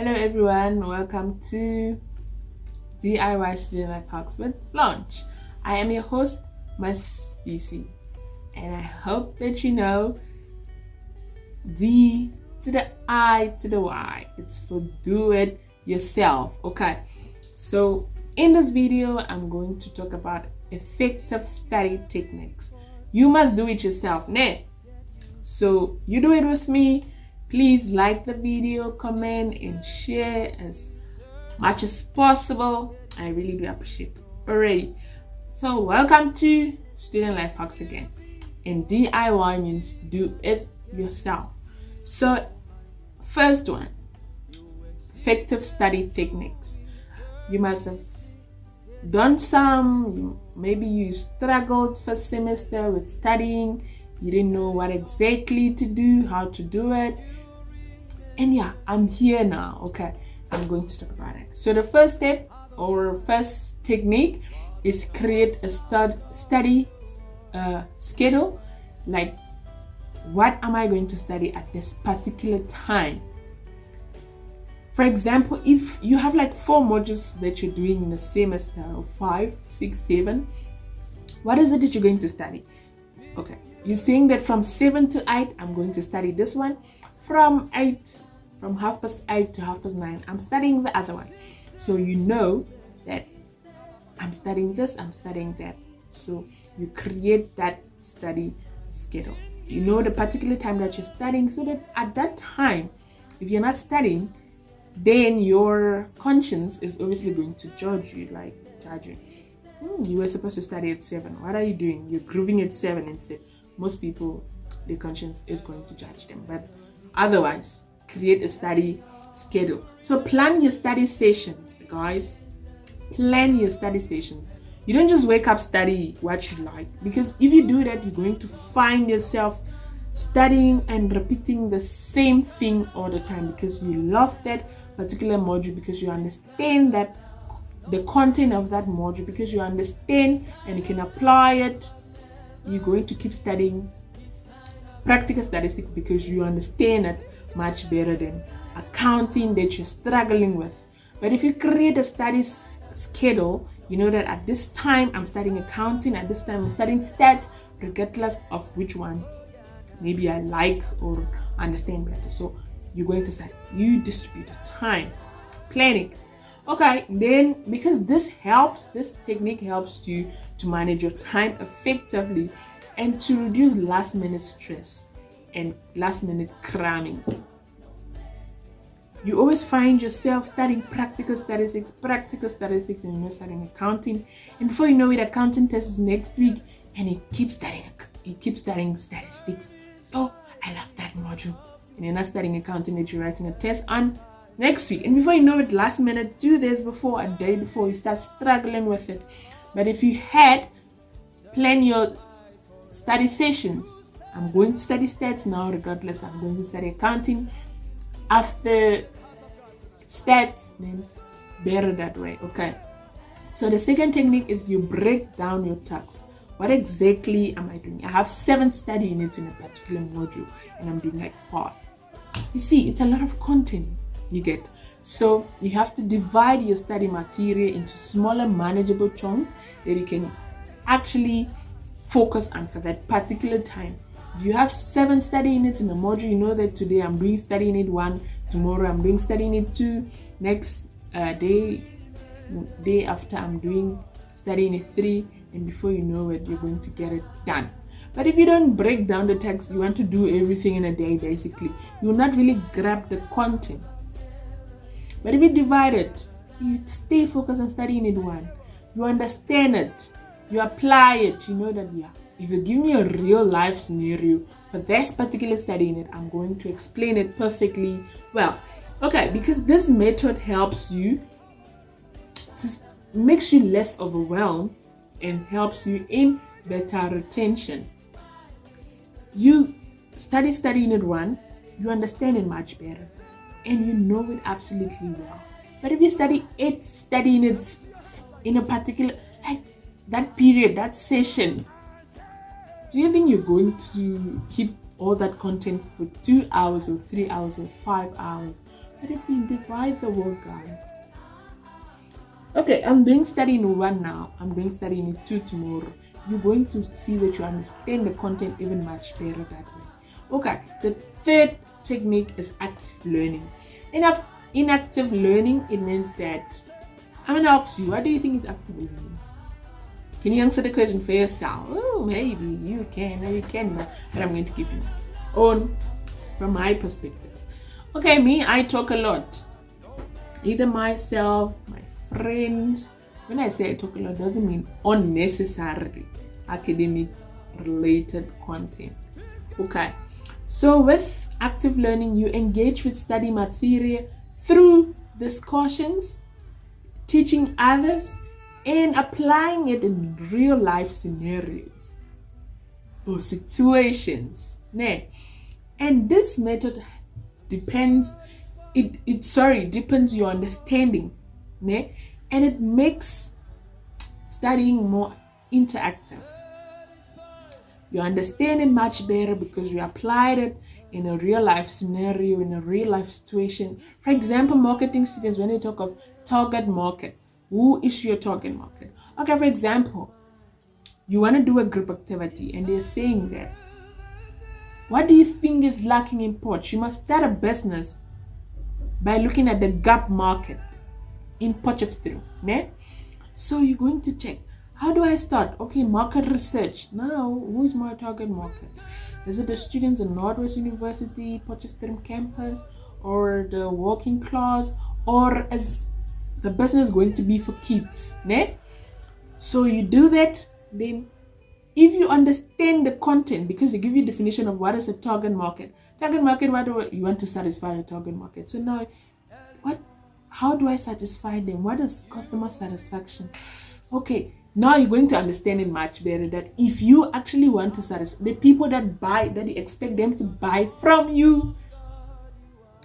Hello everyone, welcome to DIY Student Life Hacks with Launch. I am your host, Miss BC, and I hope that you know D to the I to the Y. It's for do it yourself. Okay, so in this video, I'm going to talk about effective study techniques. You must do it yourself, ne? So you do it with me. Please like the video, comment, and share as much as possible. I really do appreciate it already. So welcome to Student Life Hacks again. And DIY means do it yourself. So first one, effective study techniques. You must have done some, maybe you struggled first semester with studying, you didn't know what exactly to do, how to do it. And yeah, I'm here now. Okay, I'm going to talk about it. So the first step or first technique is create a study schedule. Like, what am I going to study at this particular time? For example, if you have like 4 modules that you're doing in a semester, or 5, 6, 7, what is it that you're going to study? Okay, you're saying that from 7 to 8, I'm going to study this one. From 8:30 to 9:30, I'm studying the other one. So you know that I'm studying this, I'm studying that. So you create that study schedule. You know the particular time that you're studying, so that at that time, if you're not studying, then your conscience is obviously going to judge you, you were supposed to study at 7. What are you doing? You're grooving at 7 instead. Most people, their conscience is going to judge them. But otherwise, create a study schedule. So plan your study sessions, guys. Plan your study sessions. You don't just wake up, study what you like. Because if you do that, you're going to find yourself studying and repeating the same thing all the time because you love that particular module, because you understand that the content of that module, because you understand and you can apply it. You're going to keep studying practical statistics because you understand it much better than accounting that you're struggling with. But if you create a study schedule, you know that at this time I'm studying accounting, at this time I'm studying stats, regardless of which one maybe I like or understand better. So you're going to study. You distribute the time, planning. Okay, then because this technique helps you to manage your time effectively and to reduce last minute stress and last minute cramming. You always find yourself studying practical statistics, and you're not studying accounting. And before you know it, accounting test is next week, and you keep studying statistics. Oh, I love that module. And you're not studying accounting that you're writing a test on next week. And before you know it, last minute, 2 days before, a day before, you start struggling with it. But if you had planned your study sessions, I'm going to study stats now, regardless. I'm going to study accounting after stats, then better that way. Okay, so the second technique is you break down your tasks. What exactly am I doing? I have 7 study units in a particular module and I'm doing like 5. You see, it's a lot of content you get. So you have to divide your study material into smaller manageable chunks that you can actually focus on for that particular time. If you have 7 study units in a module, you know that today I'm doing study unit 1, tomorrow I'm doing study unit 2, next day after I'm doing study unit 3, and before you know it, you're going to get it done. But if you don't break down the text, you want to do everything in a day basically, you will not really grab the content. But if you divide it, you stay focused on study unit 1, you understand it, you apply it, you know that if you give me a real life scenario for this particular study unit, I'm going to explain it perfectly well. Okay, because this method helps you makes you less overwhelmed and helps you in better retention. You study unit 1, you understand it much better and you know it absolutely well. But if you study 8 study units in a particular, like that period, that session, do you think you're going to keep all that content for 2 hours or 3 hours or 5 hours? But if we divide the work, guys, okay, I'm doing study in 1 now, I'm doing study in 2 tomorrow, you're going to see that you understand the content even much better that way. Okay, the third technique is active learning. In active learning, it means that I'm going to ask you, what do you think is active learning? Can you answer the question for yourself? Oh, maybe you can, or you cannot, but I'm going to give you on from my perspective. Okay, me, I talk a lot. Either myself, my friends. When I say I talk a lot, doesn't mean unnecessarily academic related content. Okay, so with active learning, you engage with study material through discussions, teaching others, and applying it in real life scenarios or situations. And this method depends your understanding, and it makes studying more interactive. You understand it much better because you applied it in a real life scenario, in a real life situation. For example, marketing students, when they talk of target market, who is your target market? Okay, for example, you want to do a group activity and they're saying that, what do you think is lacking in Potch? You must start a business by looking at the gap market in Potchefstroom. So you're going to check, how do I start? Okay, market research. Now, who is my target market? Is it the students in Northwest University, Potchefstroom campus, or the working class, or is the business going to be for kids? So you do that, then if you understand the content, because they give you a definition of what is a target market. Target market, what do you want to satisfy a target market? So now, how do I satisfy them? What is customer satisfaction? Okay, now you're going to understand it much better, that if you actually want to satisfy the people that buy, that you expect them to buy from you,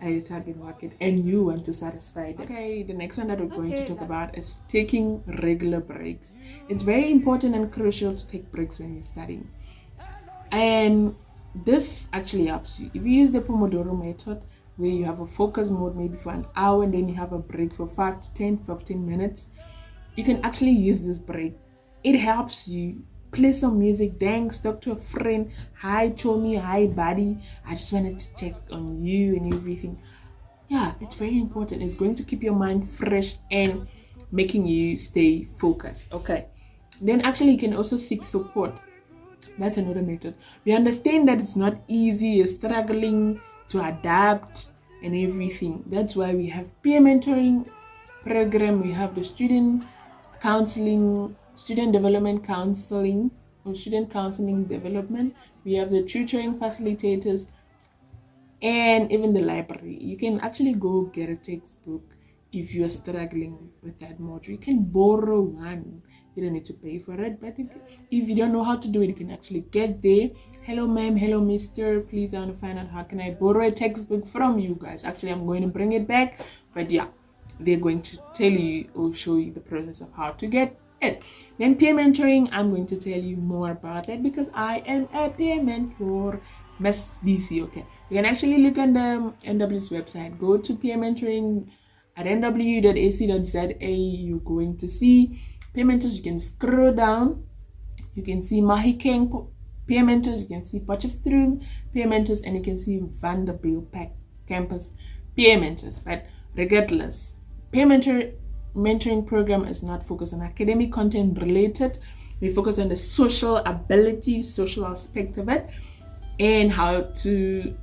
are your target market, and you want to satisfy them. Okay, the next one that we're going to talk about is taking regular breaks. It's very important and crucial to take breaks when you're studying, and this actually helps you. If you use the Pomodoro method, where you have a focus mode maybe for an hour and then you have a break for 5 to 10, 15 minutes, you can actually use this break. It helps you play some music, dance, talk to a friend. Hi Chomi, hi buddy, I just wanted to check on you and everything. Yeah, it's very important. It's going to keep your mind fresh and making you stay focused. Okay, then actually you can also seek support. That's another method. We understand that it's not easy, you're struggling to adapt and everything. That's why we have peer mentoring program, we have the student counseling, student development counseling, or student counseling development. We have the tutoring facilitators, and even the library. You can actually go get a textbook if you're struggling with that module. You can borrow one. You don't need to pay for it, but if you don't know how to do it, you can actually get there. Hello ma'am, hello mister, please, I want to find out how can I borrow a textbook from you guys. Actually, I'm going to bring it back, but yeah, they're going to tell you or show you the process of how to get it. Then peer mentoring, I'm going to tell you more about that because I am a peer mentor, Miss DC. Okay, you can actually look on the NW's website. Go to peer mentoring at nw.ac.za. You're going to see peer mentors. You can scroll down, you can see Mahikeng peer mentors, you can see Potchefstroom peer mentors, and you can see Vanderbilt campus peer mentors. But regardless, peer mentoring program is not focused on academic content related. We focus on the social ability, social aspect of it, and how to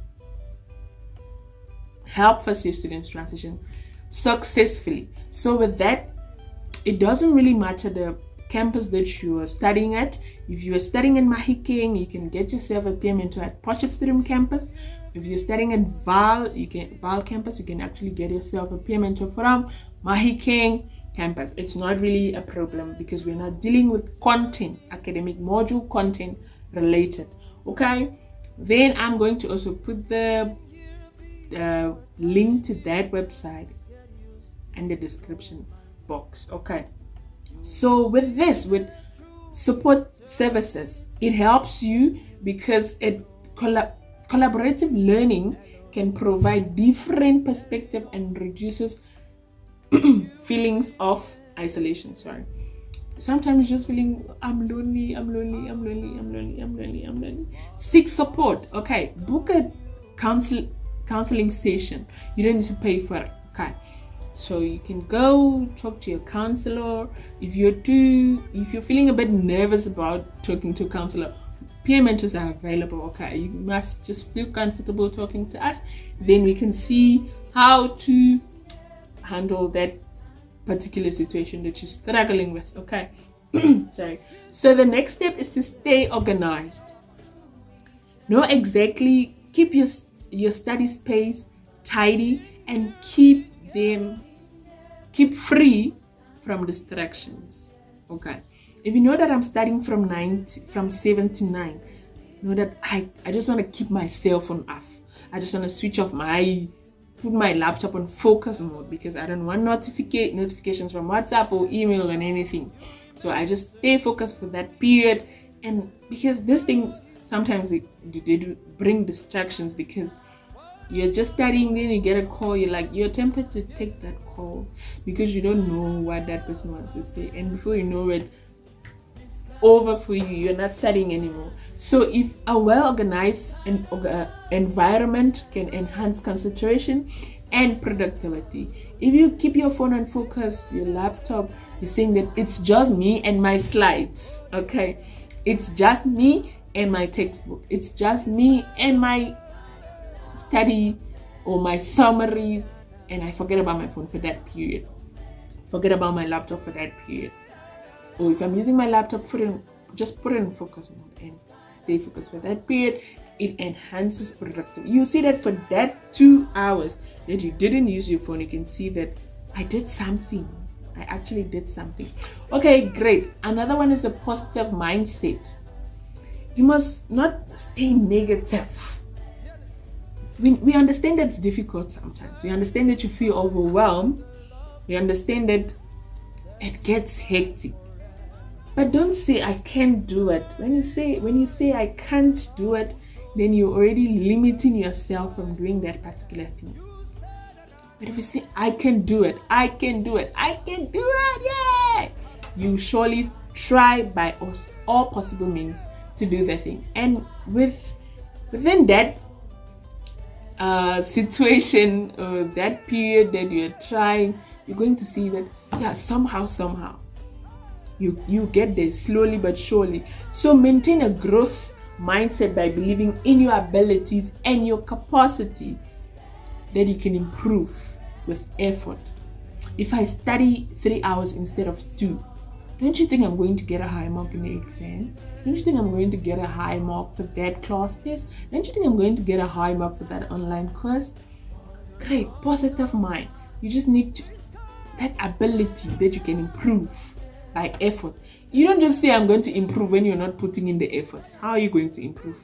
help first year students transition successfully. So with that, it doesn't really matter the campus that you are studying at. If you are studying in Mahikeng, you can get yourself a peer mentor at Potchefstroom campus. If you're studying at Val campus, you can actually get yourself a peer mentor from Mahikeng campus. It's not really a problem because we're not dealing with content, academic module content related. Okay, then I'm going to also put the link to that website in the description box. Okay, so with support services, it helps you because collaborative learning can provide different perspective and reduces feelings of isolation. Sometimes you're just feeling I'm lonely. Seek support. Okay, book a counseling session. You don't need to pay for it. Okay, so you can go talk to your counselor. If you're feeling a bit nervous about talking to a counselor, peer mentors are available. Okay, you must just feel comfortable talking to us. Then we can see how to handle that particular situation that you're struggling with. Okay. Sorry. So the next step is to stay organized. Keep your study space tidy and keep free from distractions. Okay. If you know that I'm studying from 7 to 9, know that I just want to keep my cell phone off. I just want to switch off put my laptop on focus mode because I don't want notifications from WhatsApp or email and anything. So I just stay focused for that period. And because these things sometimes they bring distractions, because you're just studying, then you get a call, you're tempted to take that call because you don't know what that person wants to say, and before you know it, over for you, you're not studying anymore. So if a well-organized environment can enhance concentration and productivity. If you keep your phone on focus, your laptop, you're saying that it's just me and my slides. Okay, it's just me and my textbook, it's just me and my study or my summaries, and I forget about my phone for that period, forget about my laptop for that period. Or if I'm using my laptop, just put it in focus mode and stay focused for that period. It enhances productivity. You see that for that 2 hours that you didn't use your phone, you can see that I did something. I actually did something. Okay, great. Another one is a positive mindset. You must not stay negative. We understand that it's difficult sometimes. We understand that you feel overwhelmed. We understand that it gets hectic. But don't say I can't do it. When you say I can't do it, then you're already limiting yourself from doing that particular thing. But if you say I can do it, yeah, you surely try by all possible means to do that thing. And within that situation or that period that you're trying, you're going to see that somehow you get there slowly but surely. So maintain a growth mindset by believing in your abilities and your capacity that you can improve with effort. If I study 3 hours instead of 2, don't you think I'm going to get a high mark in the exam? Don't you think I'm going to get a high mark for that class test? Don't you think I'm going to get a high mark for that online course? Great, positive mind. You just need that ability that you can improve by effort. You don't just say I'm going to improve when you're not putting in the effort. How are you going to improve?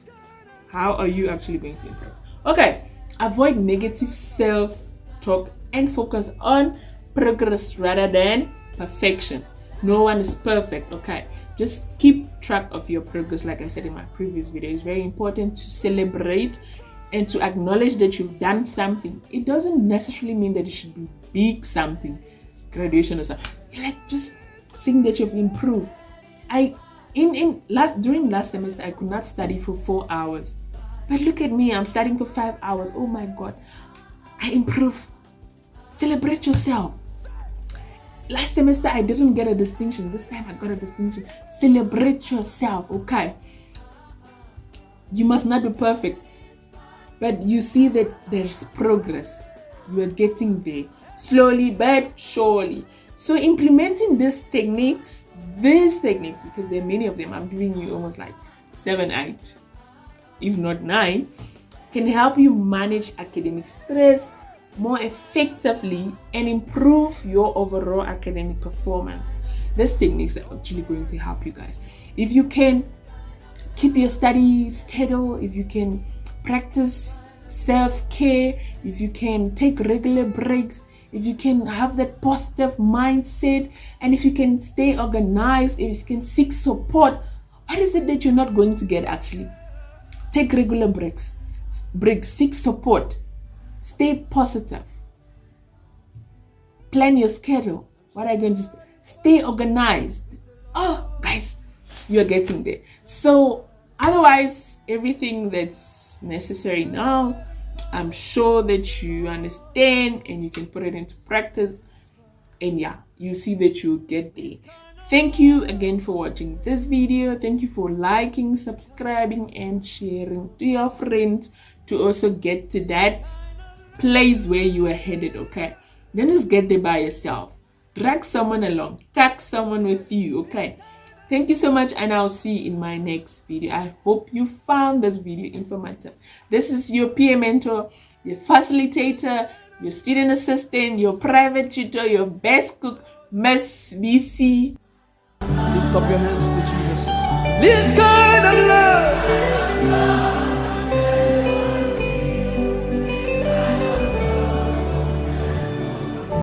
How are you actually going to improve? Okay, avoid negative self-talk and focus on progress rather than perfection. No one is perfect. Okay, just keep track of your progress. Like I said in my previous video, it's very important to celebrate and to acknowledge that you've done something. It doesn't necessarily mean that it should be big something, graduation or something. Just saying that you've improved. During last semester, I could not study for 4 hours, but look at me, I'm studying for 5 hours. Oh my God, I improved. Celebrate yourself. Last semester I didn't get a distinction. This time I got a distinction. Celebrate yourself. Okay, you must not be perfect, but you see that there's progress. You are getting there slowly but surely. So implementing these techniques, because there are many of them, I'm giving you almost like 7, 8, if not 9, can help you manage academic stress more effectively and improve your overall academic performance. These techniques are actually going to help you guys. If you can keep your study schedule, if you can practice self-care, if you can take regular breaks, if you can have that positive mindset, and if you can stay organized, if you can seek support, what is it that you're not going to get actually? Take regular breaks, seek support. Stay positive. Plan your schedule. What are you going to stay organized? Oh, guys, you're getting there. So otherwise, everything that's necessary now, I'm sure that you understand and you can put it into practice. And yeah, you see that you'll get there. Thank you again for watching this video. Thank you for liking, subscribing, and sharing to your friends to also get to that place where you are headed, okay? Then just get there by yourself. Drag someone along. Tag someone with you, okay? Thank you so much, and I'll see you in my next video. I hope you found this video informative. This is your peer mentor, your facilitator, your student assistant, your private tutor, your best cook, Miss BC. Lift up your hands to Jesus. Let's go!